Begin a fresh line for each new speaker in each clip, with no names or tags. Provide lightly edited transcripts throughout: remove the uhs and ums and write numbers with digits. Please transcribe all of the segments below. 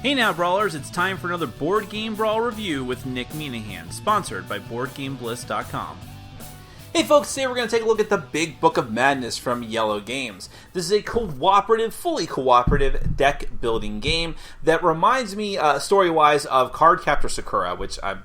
Hey now, Brawlers, it's time for another Board Game Brawl review with Nick Minahan, sponsored by BoardGameBliss.com. Hey folks, today we're going to take a look at the Big Book of Madness from Yellow Games. This is a fully cooperative deck building game that reminds me, story-wise, of Cardcaptor Sakura, which I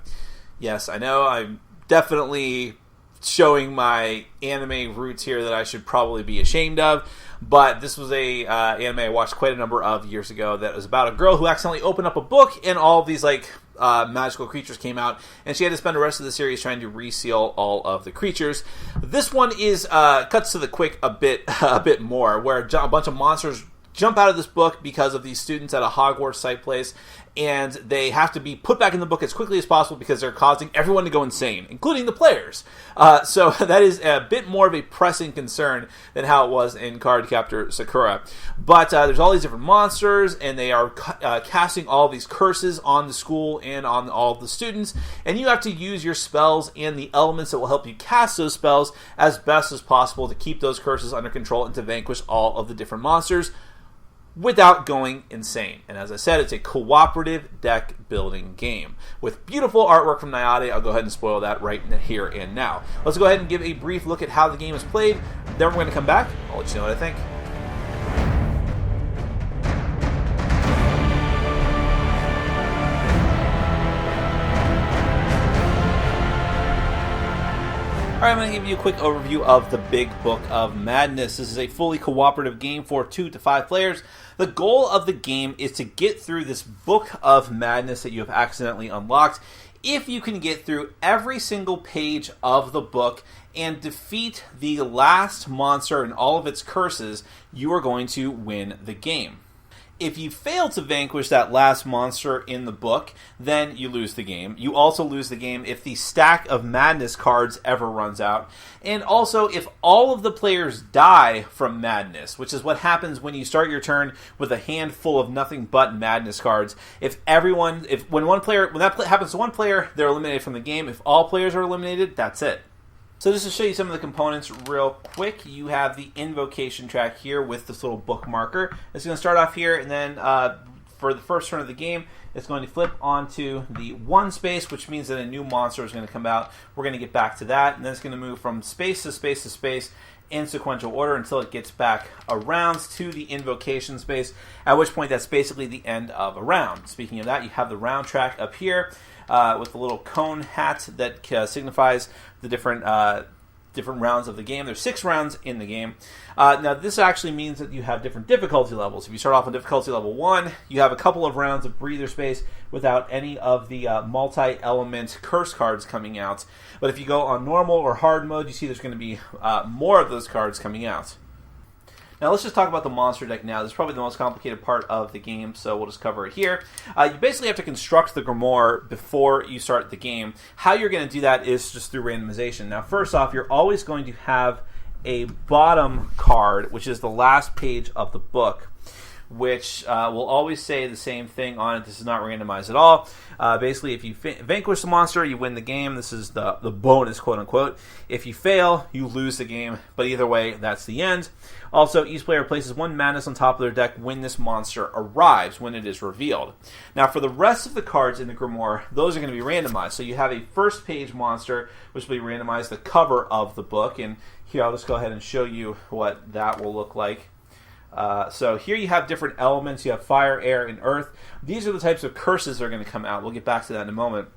know I'm definitely showing my anime roots here that I should probably be ashamed of. But this was a anime I watched quite a number of years ago that was about a girl who accidentally opened up a book and all of these magical creatures came out, and she had to spend the rest of the series trying to reseal all of the creatures. This one is cuts to the quick a bit more, where a bunch of monsters jump out of this book because of these students at a Hogwarts site place, and they have to be put back in the book as quickly as possible because they're causing everyone to go insane, including the players. So that is a bit more of a pressing concern than how it was in Cardcaptor Sakura. But there's all these different monsters, and they are casting all these curses on the school and on all of the students, and you have to use your spells and the elements that will help you cast those spells as best as possible to keep those curses under control and to vanquish all of the different monsters without going insane. And as I said, it's a cooperative deck building game with beautiful artwork from Nyade. I'll go ahead and spoil that right here and now. Let's go ahead and give a brief look at how the game is played. Then we're going to come back. I'll let you know what I think. Alright, I'm going to give you a quick overview of the Big Book of Madness. This is a fully cooperative game for 2 to 5 players. The goal of the game is to get through this Book of Madness that you have accidentally unlocked. If you can get through every single page of the book and defeat the last monster and all of its curses, you are going to win the game. If you fail to vanquish that last monster in the book, then you lose the game. You also lose the game if the stack of madness cards ever runs out. And also if all of the players die from madness, which is what happens when you start your turn with a handful of nothing but madness cards. When that happens to one player, they're eliminated from the game. If all players are eliminated, that's it. So just to show you some of the components real quick, you have the invocation track here with this little bookmarker. It's going to start off here, and then for the first turn of the game, it's going to flip onto the 1 space, which means that a new monster is going to come out. We're going to get back to that, and then it's going to move from space to space to space in sequential order until it gets back around to the invocation space, at which point that's basically the end of a round. Speaking of that, you have the round track up here with the little cone hat that signifies the different rounds of the game. There's 6 rounds in the game. Now, this actually means that you have different difficulty levels. If you start off on difficulty level 1, you have a couple of rounds of breather space without any of the multi-element curse cards coming out. But if you go on normal or hard mode, you see there's going to be more of those cards coming out. Now let's just talk about the monster deck now. This is probably the most complicated part of the game, so we'll just cover it here. You basically have to construct the Grimoire before you start the game. How you're going to do that is just through randomization. Now first off, you're always going to have a bottom card, which is the last page of the book, which will always say the same thing on it. This is not randomized at all. Basically, if you vanquish the monster, you win the game. This is the bonus, quote-unquote. If you fail, you lose the game. But either way, that's the end. Also, each player places 1 madness on top of their deck when this monster arrives, when it is revealed. Now, for the rest of the cards in the Grimoire, those are going to be randomized. So you have a first-page monster, which will be randomized, the cover of the book. And here, I'll just go ahead and show you what that will look like. So here you have different elements. You have fire, air, and earth. These are the types of curses that are going to come out. We'll get back to that in a moment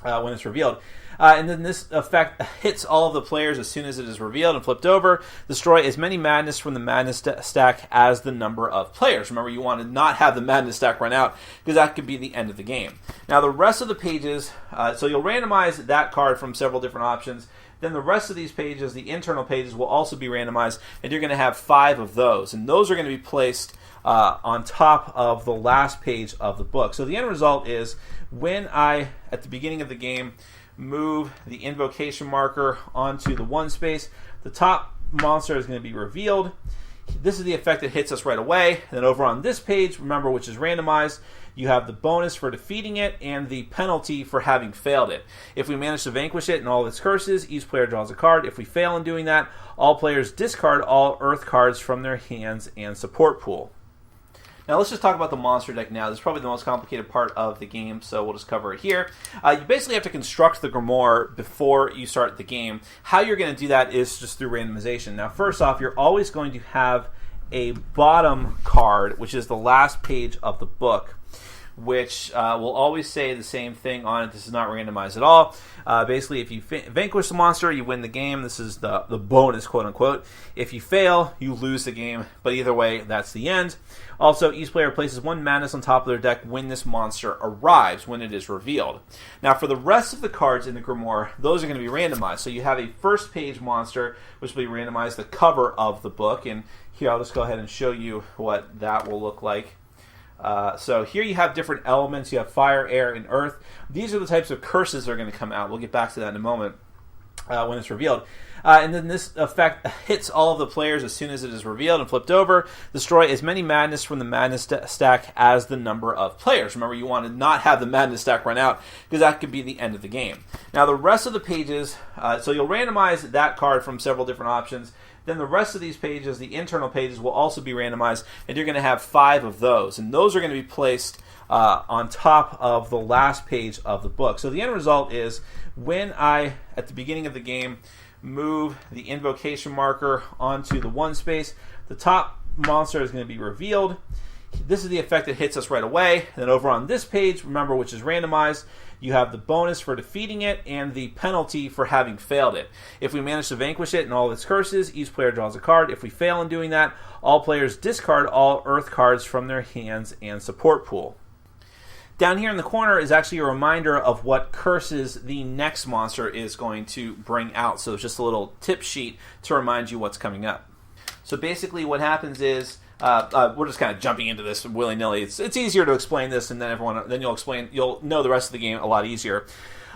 when it's revealed. And then this effect hits all of the players as soon as it is revealed and flipped over. Destroy as many madness from the madness stack as the number of players. Remember, you want to not have the madness stack run out because that could be the end of the game. Now, the rest of the pages, so you'll randomize that card from several different options. Then the rest of these pages, the internal pages, will also be randomized, and you're going to have 5 of those. And those are going to be placed on top of the last page of the book. So the end result is when I, at the beginning of the game, move the invocation marker onto the 1 space, the top monster is going to be revealed. This is the effect that hits us right away. And then over on this page, remember, which is randomized, you have the bonus for defeating it and the penalty for having failed it. If we manage to vanquish it and all of its curses, each player draws a card. If we fail in doing that, all players discard all earth cards from their hands and support pool. Now let's just talk about the monster deck now. This is probably the most complicated part of the game, so we'll just cover it here. You basically have to construct the Grimoire before you start the game. How you're going to do that is just through randomization. Now first off, you're always going to have a bottom card, which is the last page of the book, which will always say the same thing on it. This is not randomized at all. Basically, if you vanquish the monster, you win the game. This is the bonus, quote-unquote. If you fail, you lose the game. But either way, that's the end. Also, each player places one madness on top of their deck when this monster arrives, when it is revealed. Now, for the rest of the cards in the Grimoire, those are going to be randomized. So you have a first-page monster, which will be randomized, the cover of the book. And here, I'll just go ahead and show you what that will look like. So here you have different elements. You have fire, air, and earth. These are the types of curses that are going to come out. We'll get back to that in a moment when it's revealed. And then this effect hits all of the players as soon as it is revealed and flipped over. Destroy as many madness from the madness stack as the number of players. Remember, you want to not have the madness stack run out because that could be the end of the game. Now, the rest of the pages, so you'll randomize that card from several different options. Then the rest of these pages, the internal pages, will also be randomized, and you're going to have 5 of those. And those are going to be placed on top of the last page of the book. So the end result is when I, at the beginning of the game, move the invocation marker onto the 1 space, the top monster is going to be revealed. This is the effect that hits us right away. And then over on this page, remember, which is randomized, you have the bonus for defeating it and the penalty for having failed it. If we manage to vanquish it and all of its curses, each player draws a card. If we fail in doing that, all players discard all earth cards from their hands and support pool. Down here in the corner is actually a reminder of what curses the next monster is going to bring out. So it's just a little tip sheet to remind you what's coming up. So basically what happens is, we're just kind of jumping into this willy-nilly. It's easier to explain this, and then you'll know the rest of the game a lot easier.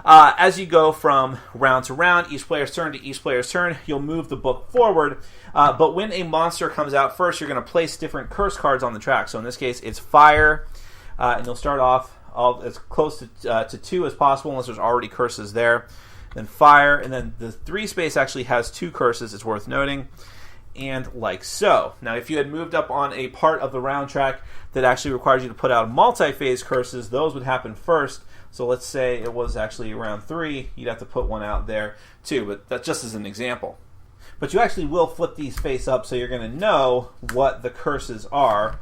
As you go from round to round, each player's turn to each player's turn, you'll move the book forward. But when a monster comes out first, you're going to place different curse cards on the track. So in this case, it's fire, and you'll start off as close to 2 as possible, unless there's already curses there. Then fire, and then the 3 space actually has 2 curses. It's worth noting. And like so. Now, if you had moved up on a part of the round track that actually requires you to put out multi-phase curses, those would happen first. So let's say it was actually round 3, you'd have to put one out there too, but that's just as an example. But you actually will flip these face up, so you're going to know what the curses are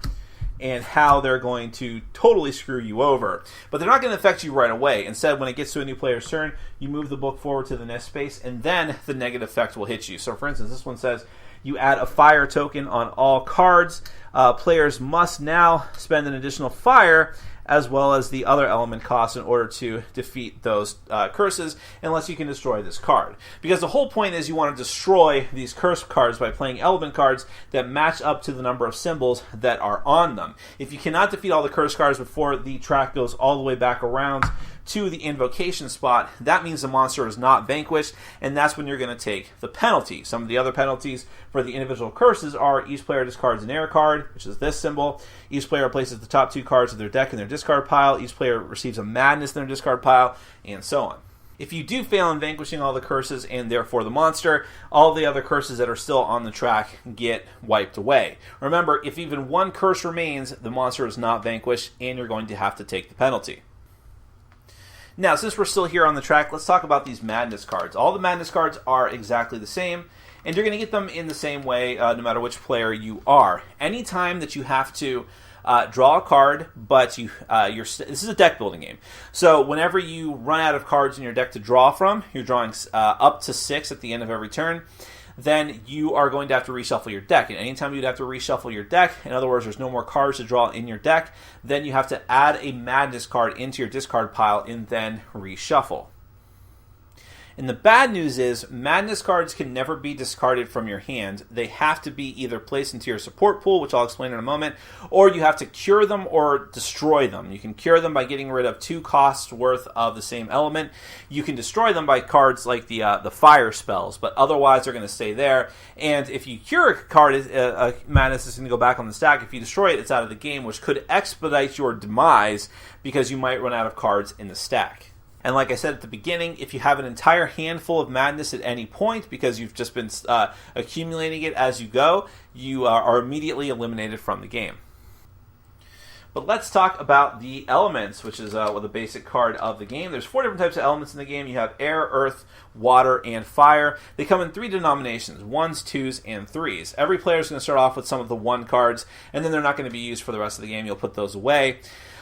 and how they're going to totally screw you over. But they're not going to affect you right away. Instead, when it gets to a new player's turn, you move the book forward to the next space, and then the negative effect will hit you. So for instance, this one says, you add a fire token on all cards. Players must now spend an additional fire as well as the other element costs in order to defeat those curses, unless you can destroy this card. Because the whole point is you want to destroy these curse cards by playing element cards that match up to the number of symbols that are on them. If you cannot defeat all the curse cards before the track goes all the way back around to the invocation spot, that means the monster is not vanquished, and that's when you're going to take the penalty. Some of the other penalties for the individual curses are each player discards an air card, which is this symbol. Each player places the top 2 cards of their deck in their discard pile. Each player receives a madness in their discard pile, and so on. If you do fail in vanquishing all the curses and therefore the monster, all the other curses that are still on the track get wiped away. Remember, if even one curse remains, the monster is not vanquished, and you're going to have to take the penalty. Now, since we're still here on the track, let's talk about these madness cards. All the madness cards are exactly the same, and you're going to get them in the same way no matter which player you are. Anytime that you have to draw a card, but this is a deck building game. So whenever you run out of cards in your deck to draw from, you're drawing up to 6 at the end of every turn, then you are going to have to reshuffle your deck. And anytime you'd have to reshuffle your deck, in other words, there's no more cards to draw in your deck, then you have to add a madness card into your discard pile and then reshuffle. And the bad news is madness cards can never be discarded from your hand. They have to be either placed into your support pool, which I'll explain in a moment, or you have to cure them or destroy them. You can cure them by getting rid of 2 costs worth of the same element. You can destroy them by cards like the fire spells, but otherwise they're going to stay there. And if you cure a card, madness is going to go back on the stack. If you destroy it, it's out of the game, which could expedite your demise because you might run out of cards in the stack. And like I said at the beginning, if you have an entire handful of madness at any point because you've just been accumulating it as you go, you are immediately eliminated from the game. But let's talk about the elements, which is the basic card of the game. There's 4 different types of elements in the game. You have air, earth, water, and fire. They come in 3 denominations, 1s, 2s, and 3s. Every player is going to start off with some of the 1 cards, and then they're not going to be used for the rest of the game. You'll put those away.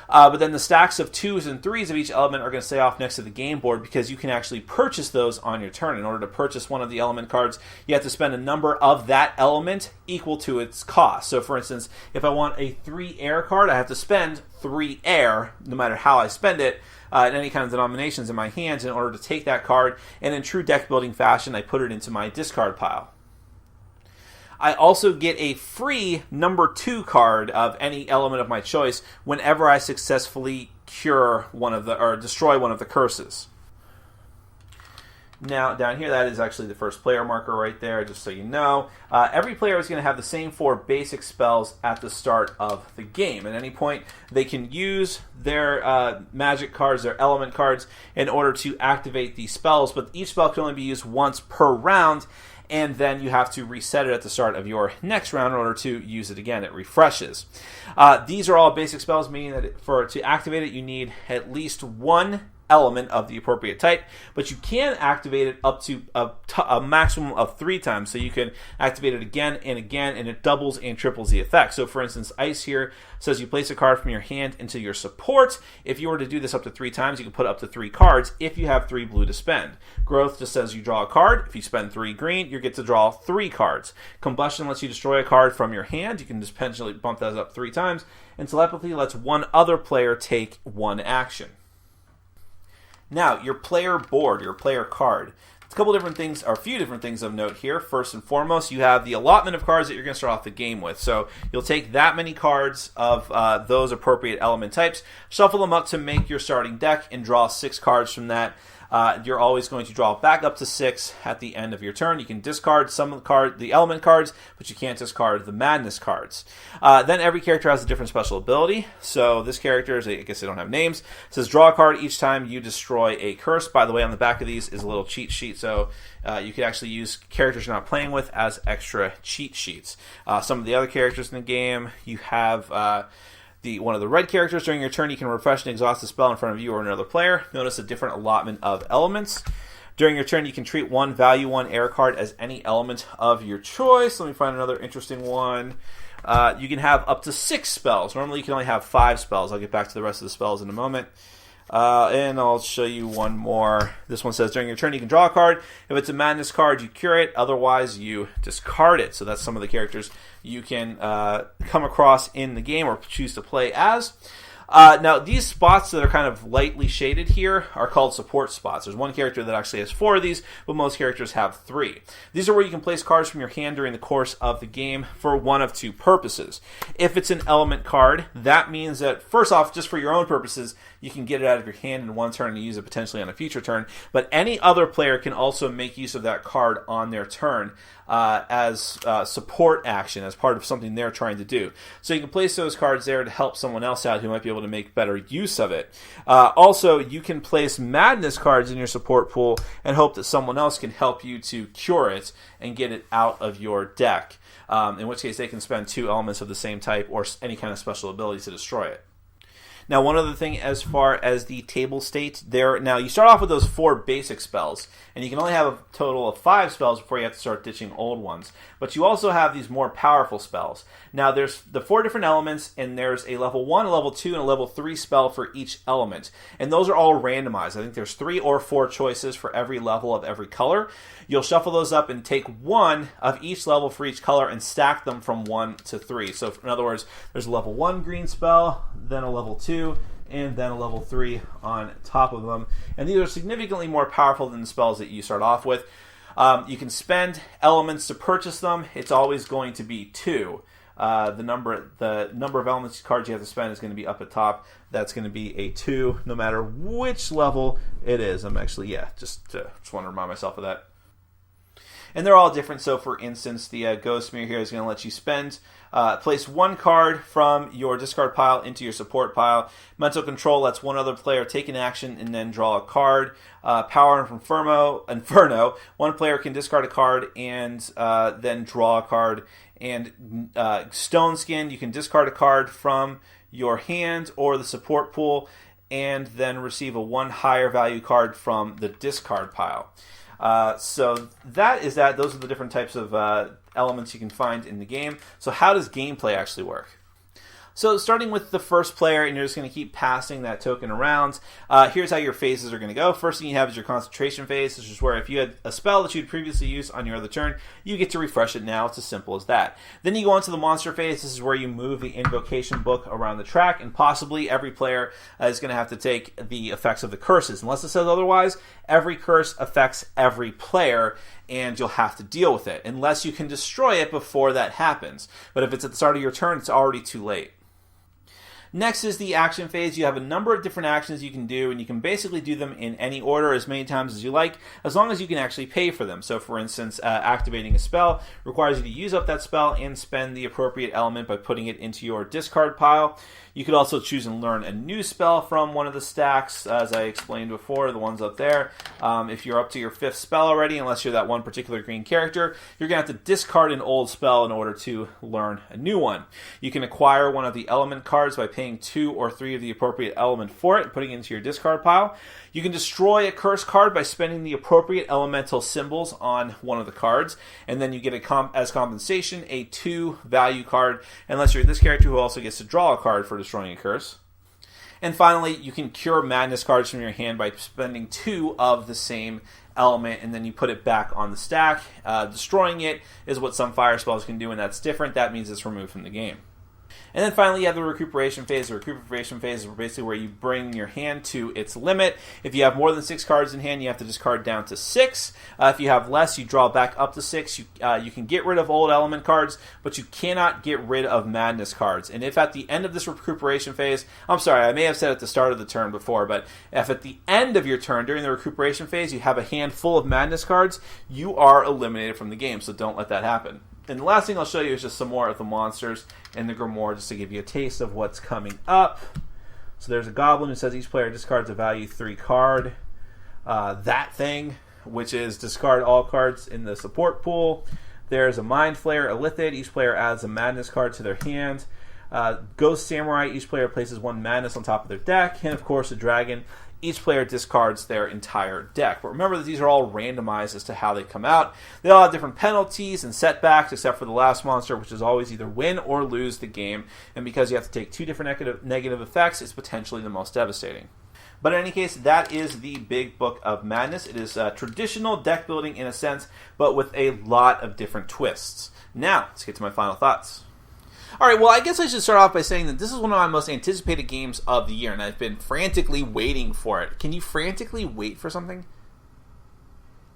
But then the stacks of 2s and 3s of each element are going to stay off next to the game board because you can actually purchase those on your turn. In order to purchase one of the element cards, you have to spend a number of that element equal to its cost. So for instance, if I want a 3 air card, I have to spend 3 air, no matter how I spend it, in any kind of denominations in my hands in order to take that card. And in true deck building fashion, I put it into my discard pile. I also get a free number 2 card of any element of my choice whenever I successfully cure destroy one of the curses. Now, down here, that is actually the first player marker right there, just so you know. Every player is going to have the same 4 basic spells at the start of the game. At any point, they can use their magic cards, their element cards, in order to activate these spells, but each spell can only be used once per round, and then you have to reset it at the start of your next round in order to use it again. It refreshes. These are all basic spells, meaning that to activate it, you need at least 1 element of the appropriate type, but you can activate it up to a maximum of 3 times. So you can activate it again, and it doubles and triples the effect. So for instance, Ice here says you place a card from your hand into your support. If you were to do this up to 3 times, you can put up to 3 cards if you have 3 blue to spend. Growth just says you draw a card. If you spend 3 green, you get to draw 3 cards. Combustion lets you destroy a card from your hand. You can just potentially bump that up 3 times. And Telepathy lets one other player take 1 action. Now, your player board, your player card. A couple different things, or a few different things of note here. First and foremost, you have the allotment of cards that you're going to start off the game with. So you'll take that many cards of those appropriate element types, shuffle them up to make your starting deck, and draw 6 cards from that. You're always going to draw back up to 6 at the end of your turn. You can discard some of the element cards, but you can't discard the madness cards. Then every character has a different special ability. So this character, I guess they don't have names, says draw a card each time you destroy a curse. By the way, on the back of these is a little cheat sheet, so you could actually use characters you're not playing with as extra cheat sheets. Some of the other characters in the game, you have one of the red characters. During your turn, you can refresh and exhaust a spell in front of you or another player. Notice a different allotment of elements. During your turn, you can treat 1 value 1 air card as any element of your choice. Let me find another interesting one. You can have up to 6 spells. Normally, you can only have 5 spells. I'll get back to the rest of the spells in a moment. And I'll show you one more. This one says, during your turn, you can draw a card. If it's a madness card, you cure it. Otherwise, you discard it. So that's some of the characters you can come across in the game or choose to play as. Now, these spots that are kind of lightly shaded here are called support spots. There's one character that actually has 4 of these, but most characters have 3. These are where you can place cards from your hand during the course of the game for one of 2 purposes. If it's an element card, that means that, first off, just for your own purposes, you can get it out of your hand in one turn and use it potentially on a future turn, but any other player can also make use of that card on their turn as support action, as part of something they're trying to do. So you can place those cards there to help someone else out who might be able to make better use of it. Also, you can place madness cards in your support pool and hope that someone else can help you to cure it and get it out of your deck, in which case they can spend 2 elements of the same type or any kind of special ability to destroy it. Now, one other thing as far as the table state, now you start off with those 4 basic spells, and you can only have a total of 5 spells before you have to start ditching old ones. But you also have these more powerful spells. Now, there's the 4 different elements, and there's a level 1, a level 2, and a level 3 spell for each element. And those are all randomized. I think there's 3 or 4 choices for every level of every color. You'll shuffle those up and take 1 of each level for each color and stack them from 1 to 3. So, in other words, there's a level 1 green spell, then a level 2, and then a level 3 on top of them. And these are significantly more powerful than the spells that you start off with. You can spend elements to purchase them. It's always going to be 2. The number of elements cards you have to spend is going to be up at top. That's going to be a 2, no matter which level it is. I'm actually, just want to remind myself of that. And they're all different. So, for instance, the Ghost Mirror here is going to let you place 1 card from your discard pile into your support pile. Mental Control lets one other player take an action and then draw a card. Power of Inferno, one player can discard a card and then draw a card. And Stone Skin, you can discard a card from your hand or the support pool, and then receive a 1 higher value card from the discard pile. So that is that. Those are the different types of elements you can find in the game. So how does gameplay actually work? So starting with the first player, and you're just going to keep passing that token around. Here's how your phases are going to go. First thing you have is your concentration phase. This is where if you had a spell that you'd previously used on your other turn, you get to refresh it now. It's as simple as that. Then you go on to the monster phase. This is where you move the invocation book around the track, and possibly every player is going to have to take the effects of the curses. Unless it says otherwise, every curse affects every player, and you'll have to deal with it, unless you can destroy it before that happens. But if it's at the start of your turn, it's already too late. Next is the action phase. You have a number of different actions you can do, and you can basically do them in any order as many times as you like, as long as you can actually pay for them. So for instance, activating a spell requires you to use up that spell and spend the appropriate element by putting it into your discard pile. You could also choose and learn a new spell from one of the stacks, as I explained before, the ones up there. If you're up to your 5th spell already, unless you're that one particular green character, you're going to have to discard an old spell in order to learn a new one. You can acquire one of the element cards by paying 2 or 3 of the appropriate element for it and putting it into your discard pile. You can destroy a curse card by spending the appropriate elemental symbols on one of the cards, and then you get as compensation a 2 value card, unless you're this character who also gets to draw a card for destroying a curse. And finally, you can cure madness cards from your hand by spending 2 of the same element, and then you put it back on the stack. Destroying it is what some fire spells can do, and that's different. That means it's removed from the game. And then finally, you have the recuperation phase. The recuperation phase is basically where you bring your hand to its limit. If you have more than 6 cards in hand, you have to discard down to 6. If you have less, you draw back up to 6. You can get rid of old element cards, but you cannot get rid of madness cards. And if at the end of this recuperation phase, I'm sorry, I may have said at the start of the turn before, but if at the end of your turn, during the recuperation phase, you have a hand full of madness cards, you are eliminated from the game, so don't let that happen. And the last thing I'll show you is just some more of the monsters in the Grimoire, just to give you a taste of what's coming up. So there's a goblin who says each player discards a value 3 card. That thing, which is discard all cards in the support pool. There's a Mind Flayer, a Lithid. Each player adds a madness card to their hand. Ghost Samurai, each player places 1 madness on top of their deck. And of course, a dragon. Each player discards their entire deck. But remember that these are all randomized as to how they come out. They all have different penalties and setbacks, except for the last monster, which is always either win or lose the game. And because you have to take 2 different negative effects, it's potentially the most devastating. But in any case, that is the Big Book of Madness. It is traditional deck building in a sense, but with a lot of different twists. Now, let's get to my final thoughts. All right, well, I guess I should start off by saying that this is one of my most anticipated games of the year, and I've been frantically waiting for it. Can you frantically wait for something?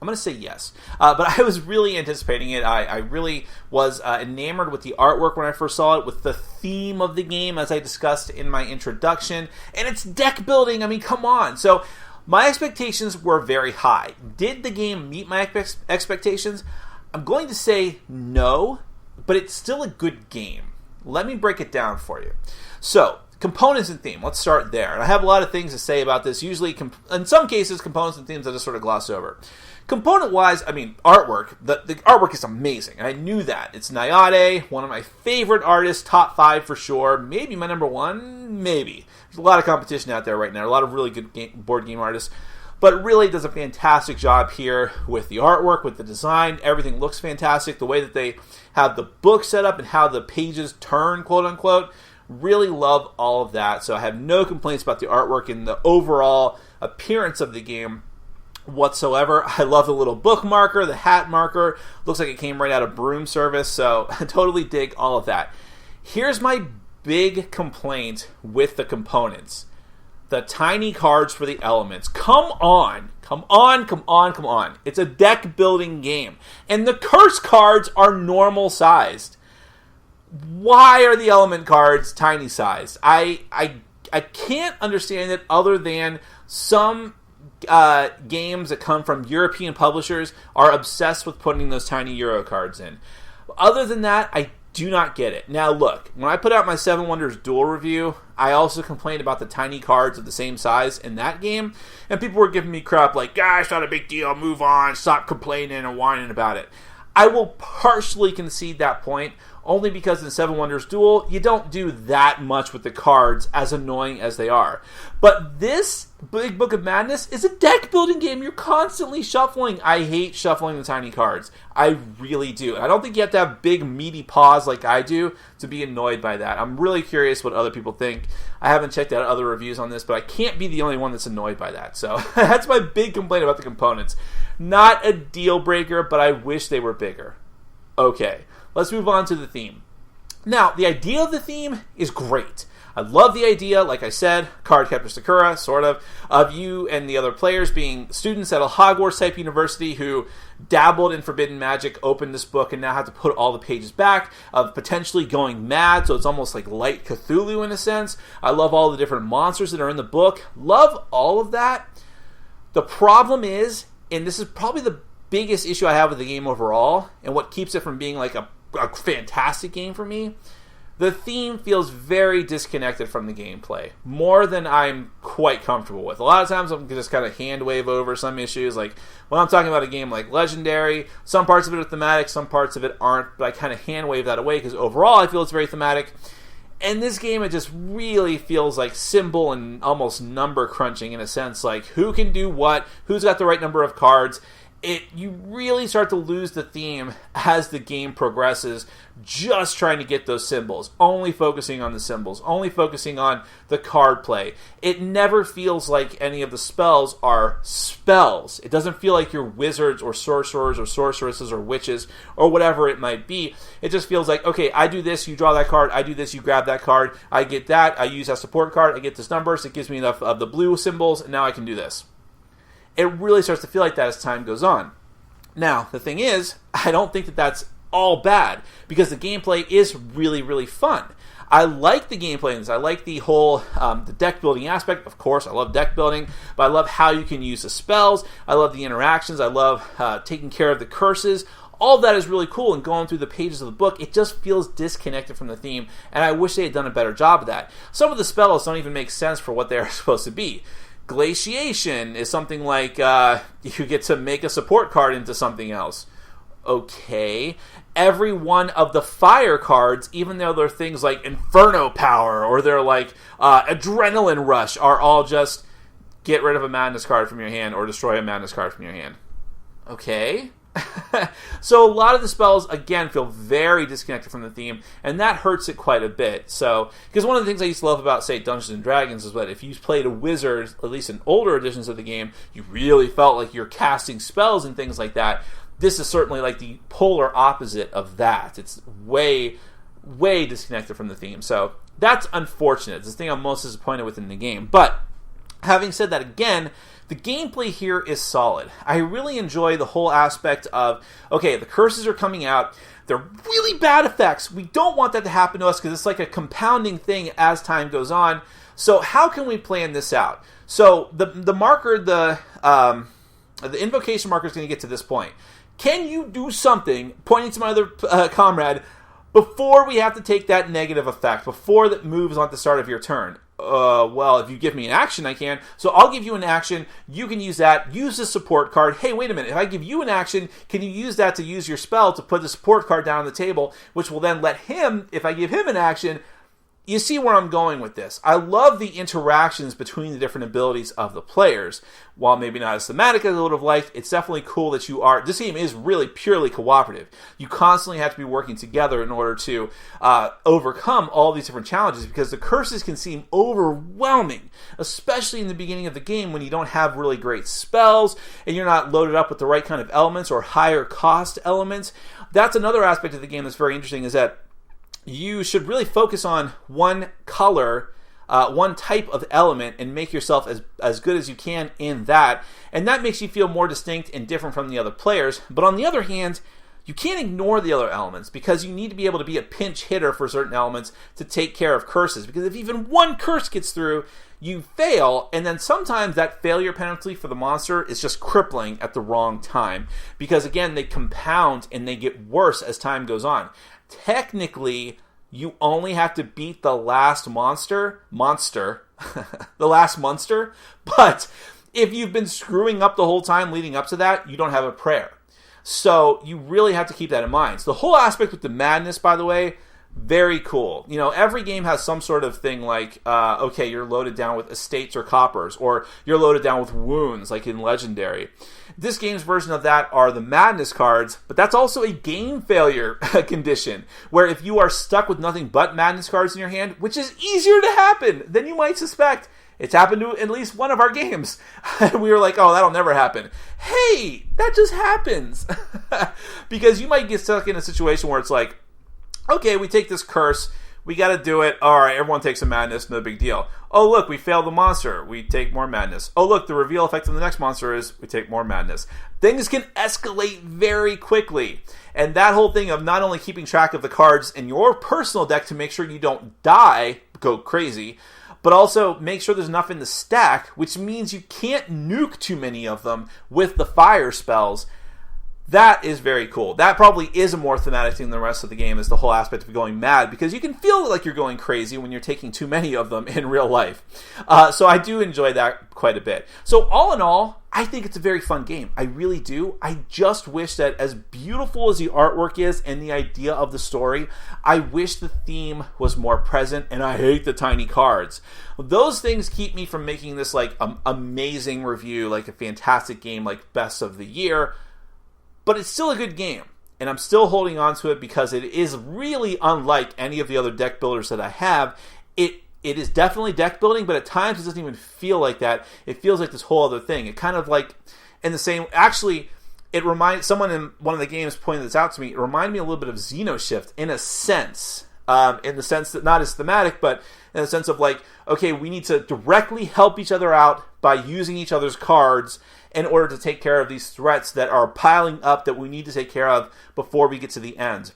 I'm going to say yes. But I was really anticipating it. I really was enamored with the artwork when I first saw it, with the theme of the game, as I discussed in my introduction. And it's deck building. I mean, come on. So my expectations were very high. Did the game meet my expectations? I'm going to say no, but it's still a good game. Let me break it down for you. So, components and theme. Let's start there. And I have a lot of things to say about this. Usually, in some cases, components and themes I just sort of gloss over. Component-wise, I mean, artwork. The artwork is amazing, and I knew that. It's Nayade, one of my favorite artists, top 5 for sure. Maybe my number 1, maybe. There's a lot of competition out there right now. A lot of really good board game artists. But it really does a fantastic job here with the artwork, with the design. Everything looks fantastic. The way that they have the book set up and how the pages turn, quote unquote. Really love all of that. So I have no complaints about the artwork and the overall appearance of the game whatsoever. I love the little book marker, the hat marker. Looks like it came right out of Broom Service. So I totally dig all of that. Here's my big complaint with the components. The tiny cards for the elements. Come on. It's a deck building game. And the curse cards are normal sized. Why are the element cards tiny sized? I can't understand it other than some games that come from European publishers are obsessed with putting those tiny Euro cards in. Other than that, I do not get it. Now look, when I put out my 7 Wonders Duel review, I also complained about the tiny cards of the same size in that game, and people were giving me crap like, gosh, not a big deal, move on, stop complaining and whining about it. I will partially concede that point, only because in Seven Wonders Duel, you don't do that much with the cards, as annoying as they are. But this Big Book of Madness is a deck building game. You're constantly shuffling. I hate shuffling the tiny cards. I really do. I don't think you have to have big meaty paws like I do to be annoyed by that. I'm really curious what other people think. I haven't checked out other reviews on this, but I can't be the only one that's annoyed by that. So that's my big complaint about the components. Not a deal breaker, but I wish they were bigger. Okay, let's move on to the theme. Now, the idea of the theme is great. I love the idea, like I said, Cardcaptor Sakura, sort of you and the other players being students at a Hogwarts-type university who dabbled in forbidden magic, opened this book, and now have to put all the pages back, of potentially going mad, so it's almost like light Cthulhu in a sense. I love all the different monsters that are in the book. Love all of that. The problem is, and this is probably the biggest issue I have with the game overall, and what keeps it from being like a fantastic game for me, the theme feels very disconnected from the gameplay, more than I'm quite comfortable with. A lot of times I'm just kind of hand wave over some issues, like when I'm talking about a game like Legendary, some parts of it are thematic, some parts of it aren't, but I kind of hand wave that away because overall I feel it's very thematic. And this game, it just really feels like symbol and almost number crunching in a sense, like who can do what, who's got the right number of cards. You really start to lose the theme as the game progresses, just trying to get those symbols, only focusing on the symbols, only focusing on the card play. It never feels like any of the spells are spells. It doesn't feel like you're wizards or sorcerers or sorceresses or witches or whatever it might be. It just feels like, okay, I do this, you draw that card, I do this, you grab that card, I get that, I use that support card, I get this numbers, it gives me enough of the blue symbols, and now I can do this. It really starts to feel like that as time goes on. Now, the thing is, I don't think that that's all bad, because the gameplay is really, really fun. I like the gameplay in this. I like the whole the deck building aspect. Of course, I love deck building, but I love how you can use the spells. I love the interactions. I love taking care of the curses. All of that is really cool, and going through the pages of the book, it just feels disconnected from the theme, and I wish they had done a better job of that. Some of the spells don't even make sense for what they're supposed to be. Glaciation is something like you get to make a support card into something else. Okay. Every one of the fire cards, even though they're things like Inferno Power or they're like Adrenaline Rush, are all just get rid of a Madness card from your hand or destroy a Madness card from your hand. Okay. So a lot of the spells, again, feel very disconnected from the theme, and that hurts it quite a bit. So, because one of the things I used to love about, say, Dungeons & Dragons is that if you played a wizard, at least in older editions of the game, you really felt like you're casting spells and things like that. This is certainly like the polar opposite of that. It's way, way disconnected from the theme. So, that's unfortunate. It's the thing I'm most disappointed with in the game. But, having said that, again, the gameplay here is solid. I really enjoy the whole aspect of, okay, the curses are coming out. They're really bad effects. We don't want that to happen to us because it's like a compounding thing as time goes on. So how can we plan this out? So the marker, the invocation marker is going to get to this point. Can you do something, pointing to my other comrade, before we have to take that negative effect, before that moves on at the start of your turn? Well, if you give me an action, I can. So I'll give you an action. You can use that. Use the support card. Hey, wait a minute. If I give you an action, can you use that to use your spell to put the support card down on the table, which will then let him, if I give him an action, you see where I'm going with this. I love the interactions between the different abilities of the players. While maybe not as thematic as I would have liked, it's definitely cool that you are... This game is really purely cooperative. You constantly have to be working together in order to overcome all these different challenges, because the curses can seem overwhelming, especially in the beginning of the game when you don't have really great spells and you're not loaded up with the right kind of elements or higher cost elements. That's another aspect of the game that's very interesting, is that you should really focus on one color, one type of element, and make yourself as good as you can in that. And that makes you feel more distinct and different from the other players. But on the other hand, you can't ignore the other elements, because you need to be able to be a pinch hitter for certain elements to take care of curses. Because if even one curse gets through, you fail, and then sometimes that failure penalty for the monster is just crippling at the wrong time. Because again, they compound and they get worse as time goes on. Technically, you only have to beat the last monster, the last monster, but if you've been screwing up the whole time leading up to that, you don't have a prayer. So you really have to keep that in mind. So the whole aspect with the madness, by the way, very cool. You know, every game has some sort of thing like, okay, you're loaded down with estates or coppers, or you're loaded down with wounds, like in Legendary. This game's version of that are the madness cards, but that's also a game failure condition, where if you are stuck with nothing but madness cards in your hand, which is easier to happen than you might suspect. It's happened to at least one of our games. We were like, oh, that'll never happen. Hey, that just happens. Because you might get stuck in a situation where it's like, okay, we take this curse, we got to do it. All right, everyone takes a madness, no big deal. Oh, look, we failed the monster. We take more madness. Oh, look, the reveal effect of the next monster is we take more madness. Things can escalate very quickly. And that whole thing of not only keeping track of the cards in your personal deck to make sure you don't die, go crazy, but also make sure there's enough in the stack, which means you can't nuke too many of them with the fire spells. That is very cool. That probably is a more thematic thing than the rest of the game, is the whole aspect of going mad, because you can feel like you're going crazy when you're taking too many of them in real life. So I do enjoy that quite a bit. So all in all, I think it's a very fun game. I really do. I just wish that as beautiful as the artwork is and the idea of the story, I wish the theme was more present, and I hate the tiny cards. Those things keep me from making this like amazing review, like a fantastic game, like best of the year. But it's still a good game, and I'm still holding on to it because it is really unlike any of the other deck builders that I have. It is definitely deck building, but at times it doesn't even feel like that. It feels like this whole other thing. It kind of like, in the same, actually, it reminds, someone in one of the games pointed this out to me, it reminded me a little bit of Xenoshift in a sense. In the sense that not as thematic, but in the sense of like, okay, we need to directly help each other out by using each other's cards in order to take care of these threats that are piling up that we need to take care of before we get to the end.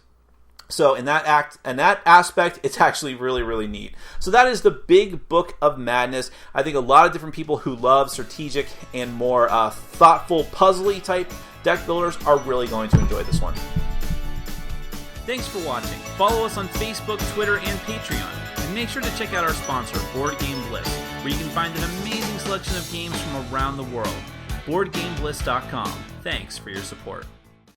So in that aspect, it's actually really, really neat. So that is the Big Book of Madness. I think a lot of different people who love strategic and more thoughtful, puzzly type deck builders are really going to enjoy this one.
Thanks for watching. Follow us on Facebook, Twitter, and Patreon. And make sure to check out our sponsor, Board Game Bliss, where you can find an amazing selection of games from around the world. BoardGameBliss.com. Thanks for your support.